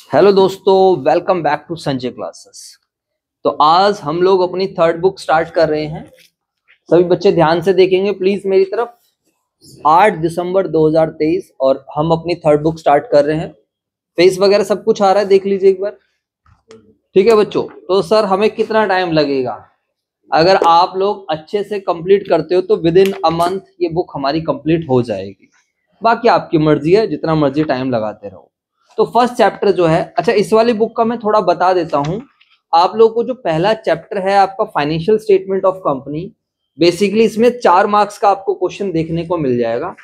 Hello दोस्तों, welcome back to Sanjay classes. तो आज हम लोग अपनी थर्ड बुक स्टार्ट कर रहे हैं। सभी बच्चे ध्यान से देखेंगे प्लीज मेरी तरफ। 8 दिसंबर 2023 और हम अपनी थर्ड बुक स्टार्ट कर रहे हैं। फेस वगैरह सब कुछ आ रहा है, देख लीजिए एक बार। ठीक है बच्चों, तो सर हमें कितना टाइम लगेगा? अगर आप लोग अच्छे से कंप्लीट करते हो तो विद इन अ मंथ ये बुक हमारी कंप्लीट हो जाएगी। बाकी आपकी मर्जी है, जितना मर्जी टाइम लगाते रहो। तो फर्स्ट चैप्टर जो है, अच्छा इस वाली बुक का मैं थोड़ा बता देता हूं आप लोगों को। जो पहला चैप्टर है आपका financial statement of company, basically इसमें 4 मार्क्स का आपको क्वेश्चन देखने को मिल जाएगा।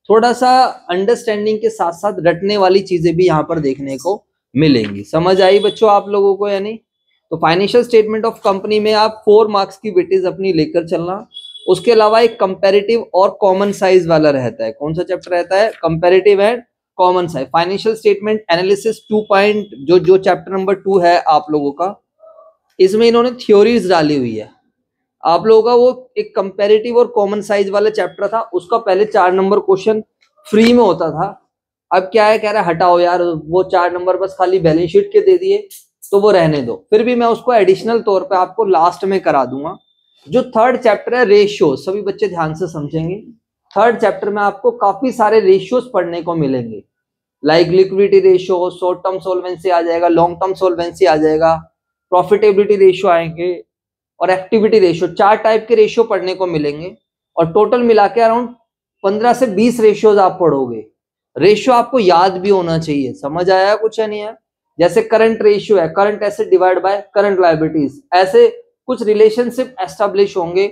थोड़ा सा अंडरस्टैंडिंग के साथ साथ रटने वाली चीजें भी यहाँ पर देखने को मिलेंगी। समझ आई बच्चों आप लोगों को या नहीं? तो फाइनेंशियल स्टेटमेंट ऑफ कंपनी में आप 4 मार्क्स की वेटेज अपनी लेकर चलना। उसके अलावा एक कंपैरेटिव और कॉमन साइज वाला रहता है। कौन सा चैप्टर रहता है? Comparative and common size. Financial statement analysis 2 point जो चैप्टर नंबर 2 है आप लोगों का, इसमें इन्होंने थ्योरीज डाली हुई है। आप लोगों का वो एक कंपैरेटिव और कॉमन साइज वाला चैप्टर था, उसका पहले 4 नंबर क्वेश्चन फ्री में होता था। अब क्या है, कह रहा है हटाओ यार, वो 4 नंबर बस खाली बैलेंस शीट के दे दिए तो वो रहने दो। फिर भी मैं उसको एडिशनल तौर पे आपको लास्ट में करा दूंगा। जो थर्ड चैप्टर है रेशियो, सभी बच्चे ध्यान से समझेंगे। थर्ड चैप्टर में आपको काफी सारे रेशियोज पढ़ने को मिलेंगे, like liquidity ratio, short term solvency आ जाएगा, लॉन्ग टर्म सोल्वेंसी आ जाएगा, प्रॉफिटेबिलिटी रेशियो आएंगे और एक्टिविटी रेशियो। 4 टाइप के रेशियो पढ़ने को मिलेंगे और टोटल मिला के अराउंड 15 से 20 रेशियोज आप पढ़ोगे। रेशियो आपको याद भी होना चाहिए। समझ आया कुछ या नहीं है? जैसे करंट रेशियो है, current asset divide by current liabilities, ऐसे कुछ रिलेशनशिप एस्टेब्लिश होंगे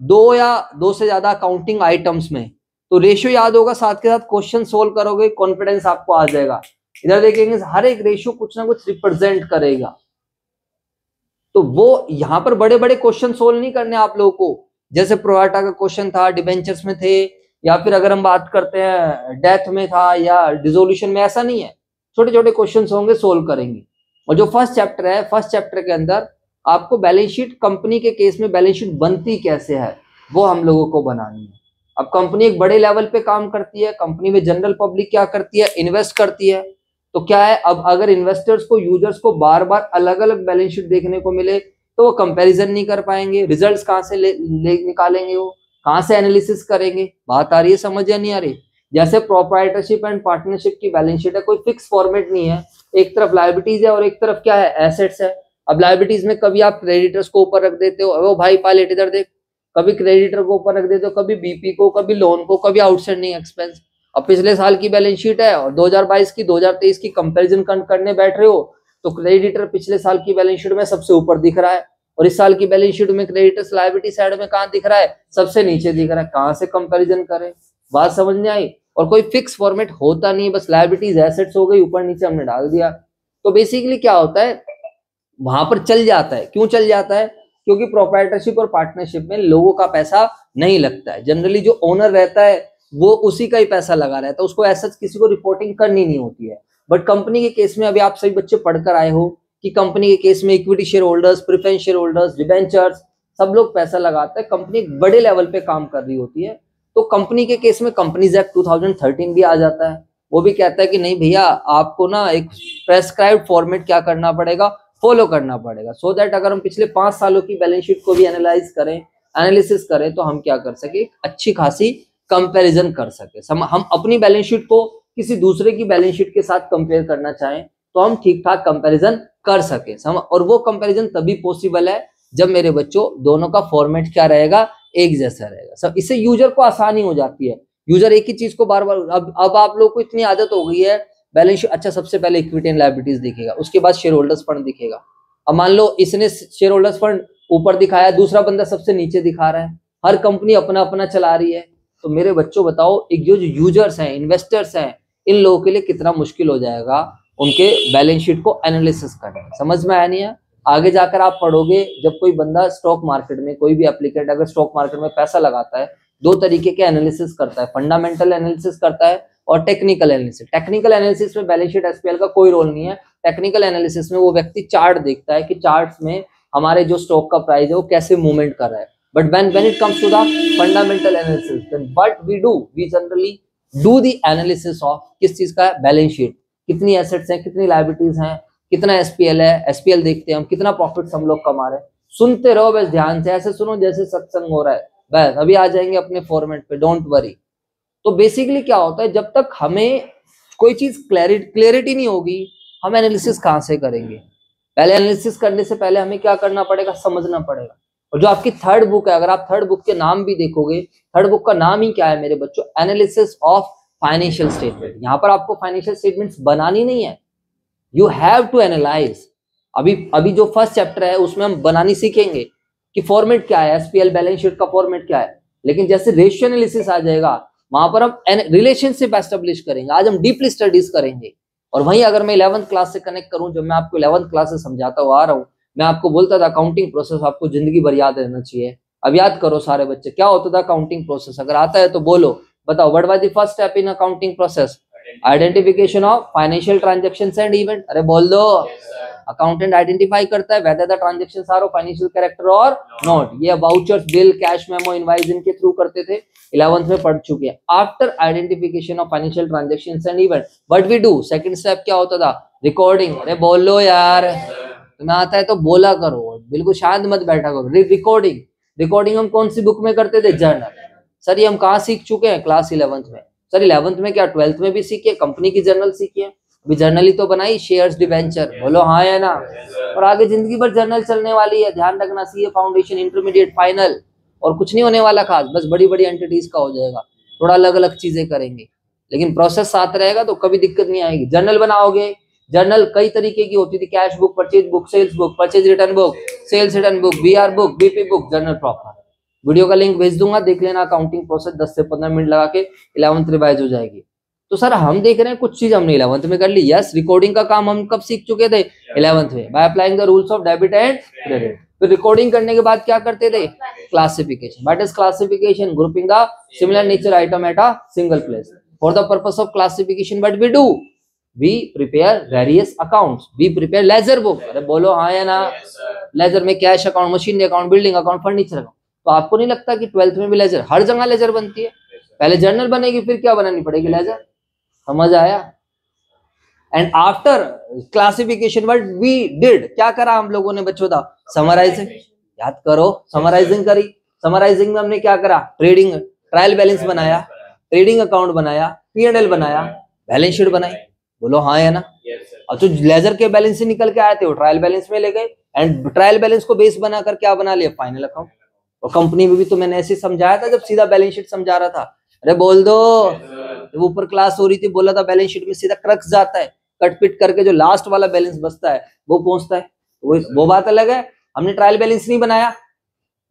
2 या 2 से ज्यादा अकाउंटिंग आइटम्स में। तो रेशियो याद होगा, साथ के साथ क्वेश्चन सोल्व करोगे, कॉन्फिडेंस आपको आ जाएगा। इधर देखेंगे हर एक रेशियो कुछ ना कुछ रिप्रेजेंट करेगा। तो वो यहाँ पर बड़े बड़े क्वेश्चन सोल्व नहीं करने आप लोगों को, जैसे प्रोराटा का क्वेश्चन था, डिबेंचर्स में थे, या फिर अगर हम बात करते हैं डेथ में था या डिसोल्यूशन में, ऐसा नहीं है। छोटे छोटे क्वेश्चन होंगे, सोल्व करेंगे। और जो फर्स्ट चैप्टर है, फर्स्ट चैप्टर के अंदर आपको बैलेंस शीट, कंपनी के केस में बैलेंस शीट बनती कैसे है वो हम लोगों को बनानी है। अब कंपनी एक बड़े लेवल पे काम करती है, कंपनी में जनरल पब्लिक क्या करती है, इन्वेस्ट करती है। तो क्या है, अब अगर इन्वेस्टर्स को, यूजर्स को बार बार अलग अलग बैलेंस शीट देखने को मिले तो वो कंपैरिजन नहीं कर पाएंगे। रिजल्ट्स कहाँ से ले निकालेंगे, वो कहाँ से एनालिसिस करेंगे? बात आ रही है समझ या नहीं आ रही? जैसे प्रोप्राइटरशिप एंड पार्टनरशिप की बैलेंस शीट है, कोई फिक्स फॉर्मेट नहीं है। एक तरफ लायबिलिटीज है और एक तरफ क्या है, एसेट्स है। अब लायबिलिटीज में कभी आप क्रेडिटर्स को ऊपर रख देते हो, वो भाई पायलट इधर देख, कभी क्रेडिटर को ऊपर रख देते हो, कभी बीपी को, कभी लोन को, कभी आउटस्टैंडिंग एक्सपेंस। अब पिछले साल की बैलेंस शीट है और 2022 की 2023 की कंपैरिजन करने बैठ रहे हो तो क्रेडिटर पिछले साल की बैलेंस शीट में सबसे ऊपर दिख रहा है और इस साल की बैलेंस शीट में क्रेडिटर्स लायबिलिटी साइड में कहाँ दिख रहा है, सबसे नीचे दिख रहा है। कहाँ से कंपैरिजन करें? बात समझ में आई? और कोई फिक्स फॉर्मेट होता नहीं है, बस लायबिलिटीज एसेट्स हो गई, ऊपर नीचे हमने डाल दिया। तो बेसिकली क्या होता है, वहां पर चल जाता है। क्यों चल जाता है? क्योंकि प्रोप्राइटरशिप और पार्टनरशिप में लोगों का पैसा नहीं लगता है। जनरली जो ओनर रहता है वो उसी का ही पैसा लगा रहता है, उसको ऐसा किसी को रिपोर्टिंग करनी नहीं होती है। बट कंपनी के केस में अभी आप सभी बच्चे पढ़कर आए हो कि कंपनी के केस में equity share holders, preference share holders, debentures, सब लोग पैसा लगाते हैं। कंपनी एक बड़े लेवल पे काम कर रही होती है। तो कंपनी के केस में कंपनीज एक्ट 2013 भी आ जाता है। वो भी कहता है कि नहीं भैया, आपको ना एक प्रेस्क्राइब्ड फॉर्मेट क्या करना पड़ेगा, फॉलो करना पड़ेगा, सो दैट अगर हम पिछले 5 सालों की बैलेंस शीट को भी एनालाइज करें, एनालिसिस करें, तो हम क्या कर सके, अच्छी खासी कंपैरिजन कर सके। हम अपनी बैलेंस शीट को किसी दूसरे की बैलेंस शीट के साथ कंपेयर करना चाहें तो हम ठीक ठाक कंपैरिजन कर सके। और वो कंपैरिजन तभी पॉसिबल है जब मेरे बच्चों दोनों का फॉर्मेट क्या रहेगा, एक जैसा रहेगा। सब इससे यूजर को आसानी हो जाती है। यूजर एक ही चीज को बार बार, अब आप लोग को इतनी आदत हो गई है बैलेंस शीट, अच्छा सबसे पहले इक्विटी एंड लायबिलिटीज दिखेगा, उसके बाद शेयर होल्डर्स फंड दिखेगा। अब मान लो इसने शेयर होल्डर्स फंड ऊपर दिखाया, दूसरा बंदा सबसे नीचे दिखा रहा है। हर कंपनी अपना अपना चला रही है। तो मेरे बच्चों बताओ, एक जो यूजर्स हैं, इन्वेस्टर्स हैं, इन लोगों के लिए कितना मुश्किल हो जाएगा उनके बैलेंस शीट को एनालिसिस करना। समझ में आया नहीं है? आगे जाकर आप पढ़ोगे, जब कोई बंदा स्टॉक मार्केट में, कोई भी एप्लीकेंट अगर स्टॉक मार्केट में पैसा लगाता है, 2 तरीके के एनालिसिस करता है, फंडामेंटल एनालिसिस करता है और टेक्निकल एनालिसिस। टेक्निकल एनालिसिस में बैलेंस शीट एसपीएल का कोई रोल नहीं है। टेक्निकल एनालिसिस में वो व्यक्ति चार्ट देखता है कि चार्ट्स में हमारे जो स्टॉक का प्राइस है वो कैसे मूवमेंट कर रहा है। But when it comes to the fundamental analysis, then what we do, we generally do the analysis of किस चीज का, बैलेंस शीट, कितनी एसेट्स हैं, कितनी लायबिलिटीज हैं, कितना एसपीएल है, एसपीएल देखते हैं हम, कितना प्रॉफिट्स हम लोग कमा रहे हैं। सुनते रहो बस ध्यान से, ऐसे सुनो जैसे सत्संग हो रहा है, बस अभी आ जाएंगे अपने फॉर्मेट पे, डोंट वरी। तो बेसिकली क्या होता है, जब तक हमें कोई चीज क्लैरिटी नहीं होगी, हम एनालिसिस कहाँ से करेंगे। पहले एनालिसिस करने से पहले हमें क्या करना पड़ेगा, समझना पड़ेगा। और जो आपकी थर्ड बुक है, अगर आप थर्ड बुक के नाम भी देखोगे, थर्ड बुक का नाम ही क्या है मेरे बच्चों, एनालिसिस ऑफ फाइनेंशियल स्टेटमेंट। यहाँ पर आपको फाइनेंशियल स्टेटमेंट्स बनानी नहीं है, यू हैव टू एनालाइज। अभी जो फर्स्ट चैप्टर है उसमें हम बनानी सीखेंगे कि फॉर्मेट क्या है, एसपीएल बैलेंस शीट का फॉर्मेट क्या है। लेकिन जैसे रेशियो एनालिसिस आ जाएगा, वहां पर हम रिलेशनशिप एस्टेब्लिश करेंगे। आज हम डीपली स्टडीज करेंगे। और वहीं अगर मैं 11th क्लास से कनेक्ट करूं, जब मैं आपको 11th क्लास से समझाता हुआ आ रहा हूं, मैं आपको बोलता था अकाउंटिंग प्रोसेस आपको जिंदगी भर याद रहना चाहिए। अब याद करो सारे बच्चे, क्या होता था अकाउंटिंग प्रोसेस, अगर आता है तो बोलो, बताओ। What was the first step in accounting process, identification of financial transactions and event. अरे बोल दो, अकाउंटेंट आइडेंटिफाई करता है whether the transactions are of financial character और नॉट। ये vouchers, bill, cash memo, invoice इनके थ्रू करते थे, 11th में पढ़ चुके हैं। After identification of financial transactions and event, what we do, second step क्या होता था, रिकॉर्डिंग। अरे बोलो यार, तुम्हें आता है तो बोला करो, बिल्कुल शांत मत बैठा करो। रिकॉर्डिंग, रिकॉर्डिंग हम कौन सी बुक में करते थे, जर्नल। सर ये हम कहाँ सीख चुके हैं, क्लास 11th में। सर 11th में क्या 12th में भी सीखे, कंपनी की जर्नल सीखी है। अभी जर्नल ही तो बनाई, शेयर्स, डिवेंचर, बोलो हाँ या ना। और आगे जिंदगी भर जर्नल चलने वाली है, ध्यान रखना। सीए फाउंडेशन, इंटरमीडिएट, फाइनल, और कुछ नहीं होने वाला खास, बस बड़ी बड़ी एंटिटीज का हो जाएगा। थोड़ा अलग अलग चीजें करेंगे, लेकिन प्रोसेस साथ रहेगा तो कभी दिक्कत नहीं आएगी। जर्नल बनाओगे, जर्नल कई तरीके की होती थी, cash book, purchase book, sales book, purchase return book, sales return book, BR book, BP book, journal proper. Video का लिंक भेज दूंगा, देख लेना। अकाउंटिंग प्रोसेस 10 से 15 मिनट लगा के 11th रिवाइज हो जाएगी। तो सर हम देख रहे हैं कुछ चीज हमने 11th में कर ली। यस, रिकॉर्डिंग का काम हम कब सीख चुके थे, 11th में, by applying the rules of debit and credit. फिर रिकॉर्डिंग करने के बाद क्या करते थे, classification. What is classification, grouping the similar nature item at a single place. For the purpose of classification what we do, we prepare various accounts, we prepare ledger book. अरे बोलो हाँ या ना। लेजर में cash account, machinery account, building account, furniture account. तो आपको नहीं लगता कि 12th में भी लेजर, हर जगह लेजर बनती है। पहले जर्नल बनेगी, फिर क्या बनानी पड़ेगी, लेजर। समझ आया। And after classification what we did, क्या करा हम लोगों ने बच्चों, था समराइजिंग। याद करो, समराइजिंग करी। समराइजिंग में हमने क्या करा, ट्रेडिंग, ट्रायल बैलेंस बनाया, ट्रेडिंग अकाउंट बनाया, P&L बनाया, बैलेंस शीट बनाई। बोलो हाँ या ना। अब तो लेजर के बैलेंस से निकल के आए थे, वो ट्रायल बैलेंस में ले गए, एंड ट्रायल बैलेंस को बेस बनाकर क्या बना लिया, फाइनल अकाउंट। और कंपनी में भी तो मैंने ऐसे समझाया था जब सीधा बैलेंस शीट समझा रहा था। अरे बोल दो, जब ऊपर क्लास हो रही थी बोला था बैलेंस शीट में सीधा क्रक्स जाता है, कट पिट करके जो लास्ट वाला बैलेंस बचता है वो पहुंचता है। वो बात अलग है। हमने ट्रायल बैलेंस नहीं बनाया,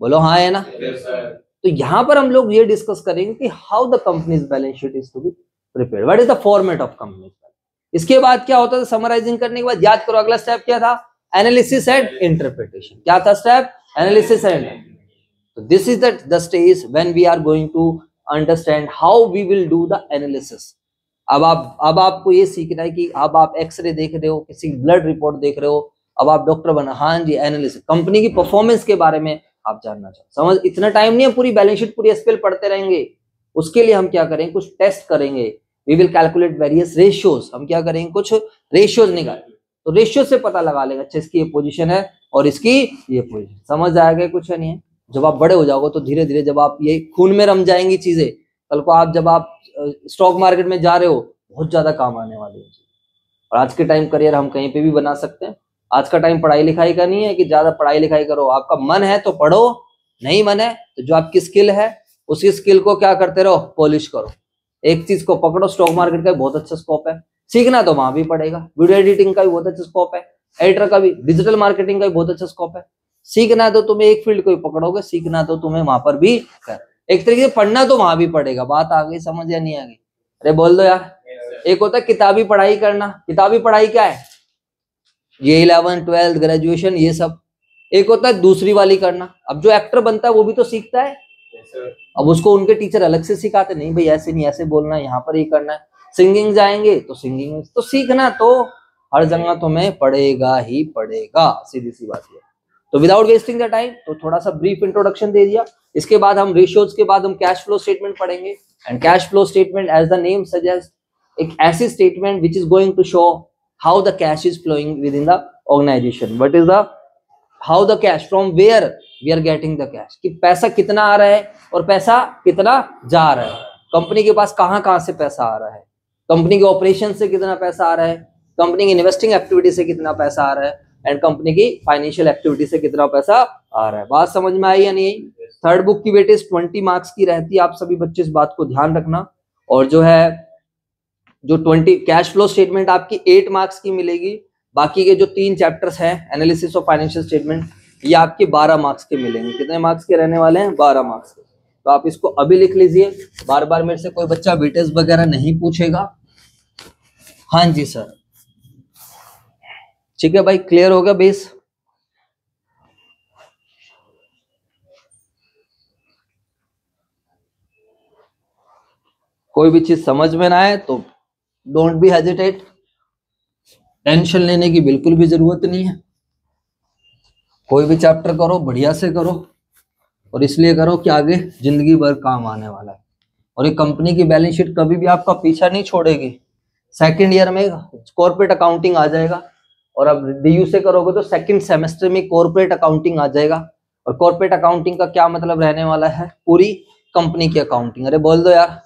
बोलो हाँ है ना। तो यहाँ पर हम लोग ये डिस्कस करेंगे कि how the companies balance sheet is to be prepared, what is the format of companies. इसके बाद क्या होता था, समराइजिंग करने के बाद याद करो अगला स्टेप क्या था, एनालिसिस एंड इंटरप्रिटेशन। क्या था स्टेप, एनालिसिस एंड। तो this is the stage when we are going to understand how we will do the analysis. अब आपको ये सीखना है कि अब आप एक्सरे देख रहे हो, किसी ब्लड रिपोर्ट देख रहे हो, अब आप डॉक्टर बना, हाँ जी एनालिसिस, कंपनी की परफॉर्मेंस के बारे में आप जानना चाहो। समझ, इतना टाइम नहीं है पूरी बैलेंस शीट पूरी एसपीएल पढ़ते रहेंगे। उसके लिए हम क्या करेंगे, कुछ टेस्ट करेंगे। We will calculate various ratios. हम क्या करेंगे, कुछ रेशियोज निकालेंगे, तो रेशियो से पता लगा लेगा, अच्छा इसकी ये पोजीशन है और इसकी ये पोजीशन। समझ आएगा, कुछ नहीं है। जब आप बड़े हो जाओगे तो धीरे धीरे जब आप ये खून में रम जाएंगी चीजें, कल को आप जब आप स्टॉक मार्केट में जा रहे हो बहुत ज्यादा काम आने वाली है। और आज के टाइम करियर हम कहीं पे भी बना सकते हैं। आज का टाइम पढ़ाई लिखाई का नहीं है कि ज्यादा पढ़ाई लिखाई करो। आपका मन है तो पढ़ो, नहीं मन है तो जो आपकी स्किल है उसी स्किल को क्या करते रहो, पॉलिश करो। एक चीज को पकड़ो, स्टॉक मार्केट का बहुत अच्छा स्कोप है, सीखना तो वहां भी पड़ेगा। वीडियो एडिटिंग का भी बहुत अच्छा स्कोप है, एडिटर का भी, डिजिटल मार्केटिंग का भी बहुत अच्छा स्कोप है। सीखना तो तुम्हें एक फील्ड को ही पकड़ोगे, सीखना तो तुम्हें वहां पर भी कर, एक तरीके से पढ़ना तो वहां भी पड़ेगा। बात आ गई समझ या नहीं आ गई? अरे बोल दो यार। एक होता है किताबी पढ़ाई करना, किताबी पढ़ाई क्या है, ये 11th 12th ग्रेजुएशन ये सब। एक होता है दूसरी वाली करना। अब जो एक्टर बनता है वो भी तो सीखता है। अब उसको उनके टीचर अलग से सिखाते, नहीं भाई ऐसे नहीं, ऐसे बोलना है, यहाँ पर ही करना है। सिंगिंग जाएंगे तो सिंगिंग, तो सीखना तो हर जगह तुम्हें पड़ेगा ही पड़ेगा, सीधी सी बात है। तो विदाउट वेस्टिंग द टाइम तो थोड़ा सा ब्रीफ इंट्रोडक्शन दे दिया। इसके बाद हम रेशियोज के बाद हम कैश फ्लो स्टेटमेंट पढ़ेंगे। And cash flow statement as the name suggest एक ऐसी statement which is going to show how the cash is flowing within the organisation, what is the how the cash from where we are getting the cash, कि पैसा कितना आ रहा है और पैसा कितना जा रहा है, कंपनी के पास कहाँ से पैसा आ रहा है, कंपनी के ऑपरेशन से कितना पैसा आ रहा है, कंपनी की इन्वेस्टिंग एक्टिविटी से कितना पैसा आ रहा है, एंड कंपनी की फाइनेंशियल एक्टिविटी से कितना पैसा आ रहा है। बात समझ में आई या नहीं? थर्ड बुक की वेटेज 20 मार्क्स की रहती है, आप सभी बच्चे इस बात को ध्यान रखना। और जो है जो 20 कैश फ्लो स्टेटमेंट आपकी 8 मार्क्स की मिलेगी, बाकी के जो 3 चैप्टर्स हैं एनालिसिस ऑफ फाइनेंशियल स्टेटमेंट ये आपके 12 मार्क्स के मिलेंगे। कितने मार्क्स के रहने वाले हैं? 12 मार्क्स के। तो आप इसको अभी लिख लीजिए, बार बार मेरे से कोई बच्चा वेटेज वगैरह नहीं पूछेगा। हाँ जी सर, ठीक है भाई, क्लियर हो गया बेस? कोई भी चीज समझ में ना आए तो डोंट बी हेजिटेट, टेंशन लेने की बिल्कुल भी जरूरत नहीं है। कोई भी चैप्टर करो बढ़िया से करो, और इसलिए करो कि आगे जिंदगी भर काम आने वाला है। और ये कंपनी की बैलेंस शीट कभी भी आपका पीछा नहीं छोड़ेगी। सेकंड ईयर में कॉर्पोरेट अकाउंटिंग आ जाएगा, और अब डीयू से करोगे तो सेकंड सेमेस्टर में कॉर्पोरेट अकाउंटिंग आ जाएगा। और कॉर्पोरेट अकाउंटिंग का क्या मतलब रहने वाला है? पूरी कंपनी की अकाउंटिंग। अरे बोल दो यार,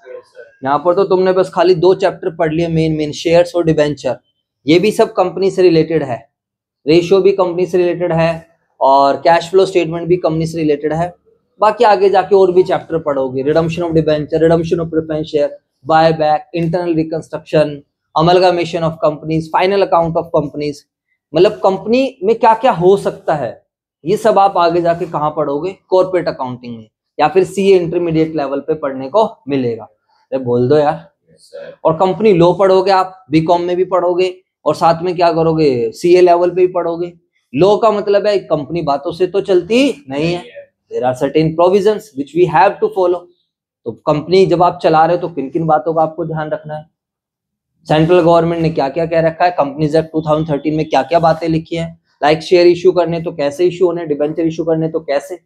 यहाँ पर तो तुमने बस खाली 2 चैप्टर पढ़ लिए, मेन शेयर्स और डिबेंचर, ये भी सब कंपनी से रिलेटेड है, रेशियो भी कंपनी से रिलेटेड है, और कैश फ्लो स्टेटमेंट भी कंपनी से रिलेटेड है। बाकी आगे जाके और भी चैप्टर पढ़ोगे, redemption of debenture, redemption of preference share, buy back, internal reconstruction, amalgamation of companies, final account of companies, मतलब कंपनी में क्या क्या हो सकता है, ये सब आप आगे जाके कहाँ पढ़ोगे? कॉर्पोरेट अकाउंटिंग में, या फिर सीए इंटरमीडिएट लेवल पे पढ़ने को मिलेगा। अरे बोल दो यार। और कंपनी लॉ पढ़ोगे आप, बीकॉम में भी पढ़ोगे, और साथ में क्या करोगे? सीए लेवल पे भी पढ़ोगे। लॉ का मतलब है कंपनी बातों से तो चलती नहीं है, there are certain provisions which we have to follow. तो कंपनी जब आप चला रहे हो तो किन किन बातों का आपको ध्यान रखना है, सेंट्रल गवर्नमेंट ने क्या क्या कह रखा है, कंपनीज एक्ट 2013 में क्या क्या बातें लिखी है, लाइक शेयर इश्यू करने तो कैसे इश्यू होने, डिबेंचर इश्यू करने तो कैसे,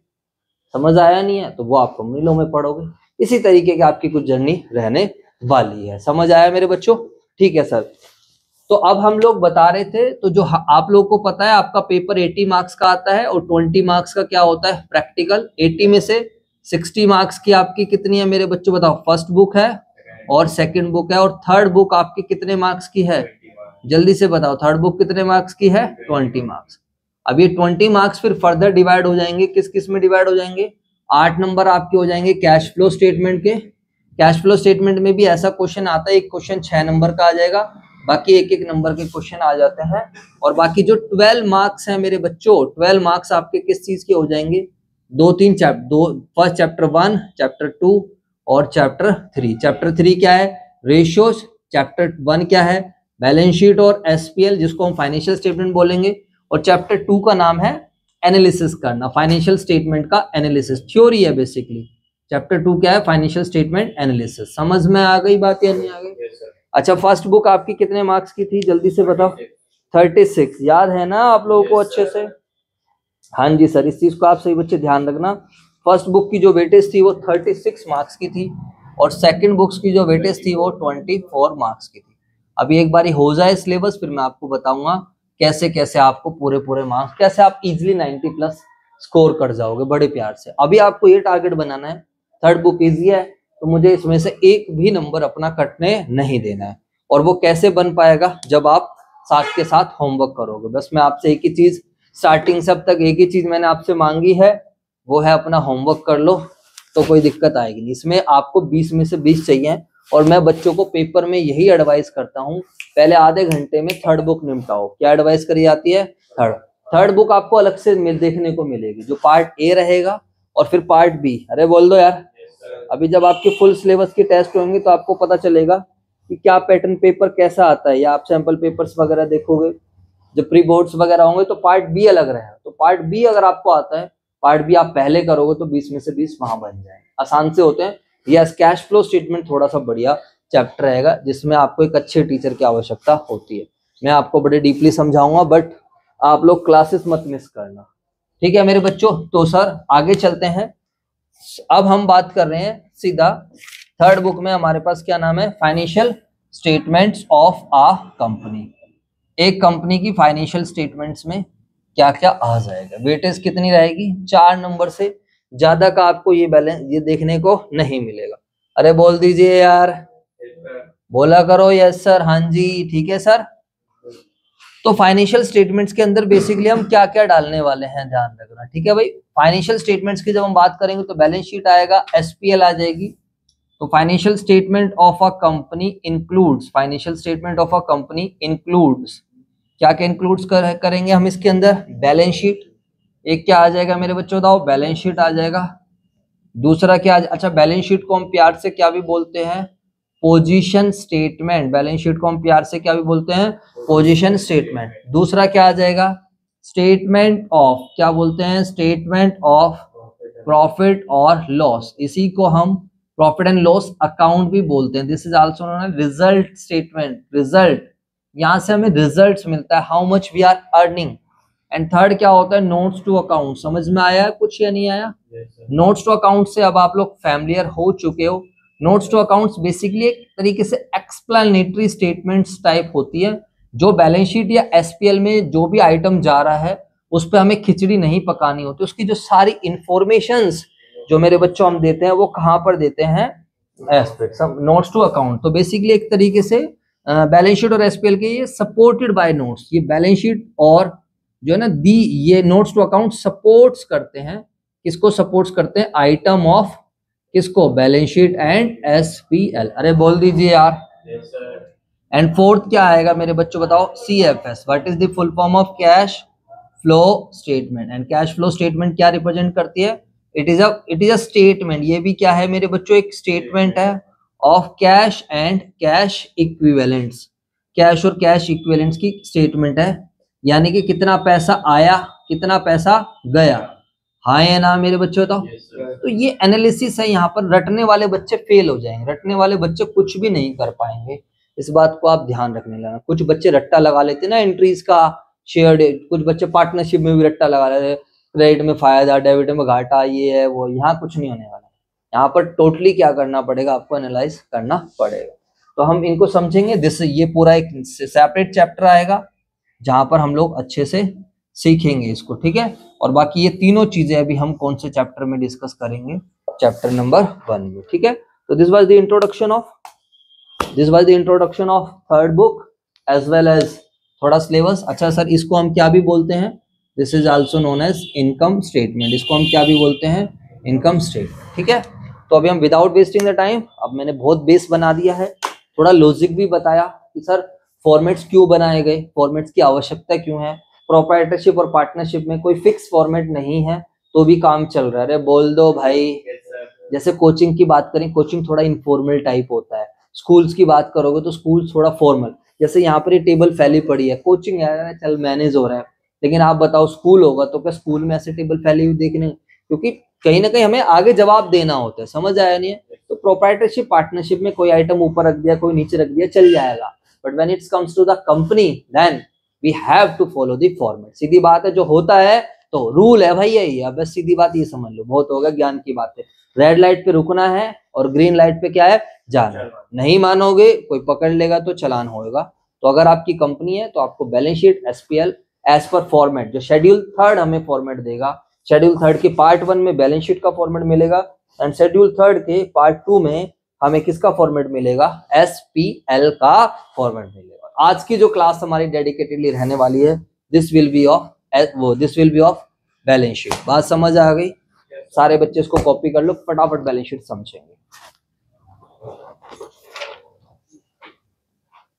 समझ आया नहीं है? तो वो आप कंपनी लॉ में पढ़ोगे। इसी तरीके की आपकी कुछ जर्नी रहने वाली है। समझ आया मेरे बच्चों? ठीक है सर। तो अब हम लोग बता रहे थे, तो जो आप लोगों को पता है आपका पेपर 80 मार्क्स का आता है, और 20 मार्क्स का क्या होता है? प्रैक्टिकल। 80 में से 60 मार्क्स की आपकी कितनी है मेरे बच्चों? बताओ। फर्स्ट बुक है और सेकंड बुक है, और थर्ड बुक आपकी कितने मार्क्स की है? जल्दी से बताओ, थर्ड बुक कितने मार्क्स की है? 20 मार्क्स। अब ये 20 मार्क्स फिर फर्दर डिवाइड हो जाएंगे, किस किस में डिवाइड हो जाएंगे? 8 नंबर आपके हो जाएंगे कैश फ्लो स्टेटमेंट के। कैश फ्लो स्टेटमेंट में भी ऐसा क्वेश्चन आता है, एक क्वेश्चन 6 नंबर का आ जाएगा, बाकी एक एक नंबर के क्वेश्चन आ जाते हैं। और बाकी जो 12 मार्क्स हैं मेरे बच्चों, 12 मार्क्स आपके किस चीज के हो जाएंगे? 2-3 चैप्टर, फर्स्ट चैप्टर 1, चैप्टर 2 और चैप्टर 3। चैप्टर 3 क्या है? रेशियोज। चैप्टर 1 क्या है? बैलेंस शीट और एसपीएल, जिसको हम फाइनेंशियल स्टेटमेंट बोलेंगे। और चैप्टर 2 का नाम है एनालिसिस करना, फाइनेंशियल स्टेटमेंट का एनालिसिस, थ्योरी है बेसिकली। चैप्टर 2 क्या है? Financial statement analysis. समझ में आ गई बात या नहीं आ गई? अच्छा, फर्स्ट बुक आपकी कितने मार्क्स की थी? जल्दी से बताओ। 36। याद है ना आप लोगों को अच्छे से? हाँ जी सर, इस चीज को आप सही बच्चे ध्यान रखना। फर्स्ट बुक की जो वेटेज थी वो 36 मार्क्स की थी, और सेकंड बुक्स की जो वेटेज थी वो 24 मार्क्स की थी। अभी एक बारी हो जाए सिलेबस, फिर मैं आपको बताऊंगा कैसे कैसे आपको पूरे मार्क्स, कैसे आप इजिली 90+ स्कोर कर जाओगे बड़े प्यार से। अभी आपको ये टारगेट बनाना है, थर्ड बुक इजी है तो मुझे इसमें से एक भी नंबर अपना कटने नहीं देना है। और वो कैसे बन पाएगा? जब आप साथ के साथ होमवर्क करोगे। बस मैं आपसे एक ही चीज, स्टार्टिंग से अब तक एक ही चीज मैंने आपसे मांगी है, वो है अपना होमवर्क कर लो, तो कोई दिक्कत आएगी नहीं। इसमें आपको 20 में से 20 चाहिए, और मैं बच्चों को पेपर में यही एडवाइस करता हूँ, पहले आधे घंटे में थर्ड बुक निपटाओ। क्या एडवाइस करी जाती है? थर्ड बुक आपको अलग से देखने को मिलेगी, जो पार्ट ए रहेगा और फिर पार्ट बी। अरे बोल दो यार। अभी जब आपके फुल सिलेबस के टेस्ट होंगे तो आपको पता चलेगा कि क्या पैटर्न पेपर कैसा आता है, या आप सैंपल पेपर्स वगैरह देखोगे, जब प्री बोर्ड्स वगैरह होंगे तो पार्ट बी अलग रहेगा। तो पार्ट बी अगर आपको आता है, पार्ट बी आप पहले करोगे तो 20 में से 20 वहां बन जाए, आसान से होते हैं। यस, कैश फ्लो स्टेटमेंट थोड़ा सा बढ़िया चैप्टर रहेगा, जिसमें आपको एक अच्छे टीचर की आवश्यकता होती है। मैं आपको बड़े डीपली समझाऊंगा, बट आप लोग क्लासेस मत मिस करना, ठीक है मेरे बच्चों। तो सर आगे चलते हैं। अब हम बात कर रहे हैं सीधा थर्ड बुक में हमारे पास क्या नाम है, financial statements of a company. एक कंपनी की फाइनेंशियल स्टेटमेंट्स में क्या क्या आ जाएगा। वेटेज कितनी रहेगी, 4 नंबर से ज्यादा का आपको ये बैलेंस ये देखने को नहीं मिलेगा। अरे बोल दीजिए यार, बोला करो यस सर, हाँ जी ठीक है सर। तो फाइनेंशियल स्टेटमेंट्स के अंदर बेसिकली हम क्या क्या डालने वाले हैं ध्यान रखना, ठीक है भाई। फाइनेंशियल स्टेटमेंट्स की जब हम बात करेंगे तो बैलेंस शीट आएगा, एसपीएल आ जाएगी। तो financial statement of a company includes, financial statement of a company includes, क्या क्या इंक्लूड्स करेंगे हम इसके अंदर, बैलेंस शीट। एक क्या आ जाएगा मेरे बच्चों बताओ, बैलेंस शीट आ जाएगा। दूसरा क्या अच्छा बैलेंस शीट को हम प्यार से क्या भी बोलते हैं, पोजीशन स्टेटमेंट। बैलेंस शीट को हम प्यार से क्या भी बोलते हैं, पोजीशन स्टेटमेंट। दूसरा क्या आ जाएगा, स्टेटमेंट ऑफ, क्या बोलते हैं, स्टेटमेंट ऑफ प्रॉफिट और लॉस। इसी को हम प्रॉफिट एंड लॉस अकाउंट भी बोलते हैं। This is also known as result statement. Result, यहां से हमें रिजल्ट्स मिलता है, how much we are earning. And third क्या होता है, नोट्स टू अकाउंट। समझ में आया कुछ या नहीं आया? नोट्स टू अकाउंट से अब आप लोग फैमिलियर हो चुके हो। नोट्स टू अकाउंट्स बेसिकली एक तरीके से एक्सप्लेनेटरी स्टेटमेंट्स टाइप होती है, जो बैलेंस शीट या एसपीएल में जो भी आइटम जा रहा है उस पर हमें खिचड़ी नहीं पकानी होती। उसकी जो सारी इंफॉर्मेशंस जो मेरे बच्चों हम देते हैं वो कहाँ पर देते हैं, नोट्स टू अकाउंट। तो बेसिकली एक तरीके से बैलेंस शीट और एसपीएल के ये सपोर्टेड बाय नोट्स। ये बैलेंस शीट और जो है ना ये नोट्स टू अकाउंट सपोर्ट्स करते हैं, किसको सपोर्ट्स करते हैं, आइटम ऑफ किसको, बैलेंस शीट एंड एसपीएल। अरे बोल दीजिए यार। एंड फोर्थ क्या आएगा मेरे बच्चों बताओ, CFS. What is the full form of cash flow statement. And cash flow statement क्या रिप्रेजेंट करती है, इट इज अ स्टेटमेंट। ये भी क्या है मेरे बच्चों, एक स्टेटमेंट है of cash and cash equivalents. Cash और कैश इक्विवेलेंट्स की स्टेटमेंट है, यानी कि कितना पैसा आया कितना पैसा गया। हाँ या ना मेरे बच्चों बताओ। तो ये एनालिसिस है, यहाँ पर रटने वाले बच्चे फेल हो जाएंगे, रटने वाले बच्चे कुछ भी नहीं कर पाएंगे। इस बात को आप ध्यान रखने लगा। कुछ बच्चे रट्टा लगा लेते ना एंट्रीज का, शेयर्ड, कुछ बच्चे पार्टनरशिप में भी रट्टा लगा लेते, क्रेडिट में फायदा डेबिट में घाटा, ये है वो। यहाँ कुछ नहीं होने वाला। यहाँ पर टोटली क्या करना पड़ेगा, आपको एनालाइज करना पड़ेगा। तो हम इनको समझेंगे। ये पूरा एक सेपरेट चैप्टर आएगा जहां पर हम लोग अच्छे से सीखेंगे इसको, ठीक है। और बाकी ये तीनों चीजें अभी हम कौन से चैप्टर में डिस्कस करेंगे, चैप्टर नंबर 1 में, ठीक है। तो this was the introduction of third book as well as थोड़ा सिलेबस। अच्छा सर इसको हम क्या भी बोलते हैं, this is also known as income statement. इसको हम क्या भी बोलते हैं, इनकम स्टेटमेंट, ठीक है। तो अभी हम विदाउट वेस्टिंग द टाइम, अब मैंने बहुत बेस बना दिया है, थोड़ा लॉजिक भी बताया कि सर फॉर्मेट्स क्यों बनाए गए, फॉर्मेट्स की आवश्यकता क्यों है। प्रोप्राइटरशिप और पार्टनरशिप में कोई फिक्स फॉर्मेट नहीं है तो भी काम चल रहा है। अरे बोल दो भाई। जैसे कोचिंग की बात करें, कोचिंग थोड़ा इनफॉर्मल टाइप होता है। स्कूल्स की बात करोगे तो स्कूल थोड़ा फॉर्मल। जैसे यहाँ पर ये टेबल फैली पड़ी है, कोचिंग है चल मैनेज हो रहा है, लेकिन आप बताओ स्कूल होगा तो क्या स्कूल में ऐसे टेबल फैली हुई देखने, क्योंकि कहीं ना कहीं हमें आगे जवाब देना होता है। समझ आया नहीं है? तो प्रोप्राइटरशिप पार्टनरशिप में कोई आइटम ऊपर रख दिया कोई नीचे रख दिया चल जाएगा, but when it's comes to the company then we have to follow the format. सीधी बात है, जो होता है तो रूल है भाई यही है, बस सीधी बात ये समझ लो, बहुत होगा ज्ञान की बात है। रेड लाइट पे रुकना है और ग्रीन लाइट पे क्या है, जाना। नहीं मानोगे कोई पकड़ लेगा तो चालान होगा। तो अगर आपकी कंपनी है तो आपको balance sheet SPL as per format, जो शेड्यूल 3 हमें फॉर्मेट देगा, शेड्यूल 3 के पार्ट 1 में बैलेंस शीट का फॉर्मेट मिलेगा एंड शेड्यूल 3 के पार्ट 2 में हमें किसका फॉर्मेट मिलेगा, एसपीएल का फॉर्मेट मिलेगा। आज की जो क्लास हमारी डेडिकेटेडली रहने वाली है, this will be of balance sheet. बात समझ आ गई? सारे बच्चे इसको कॉपी कर लो, फटाफट बैलेंस शीट समझेंगे।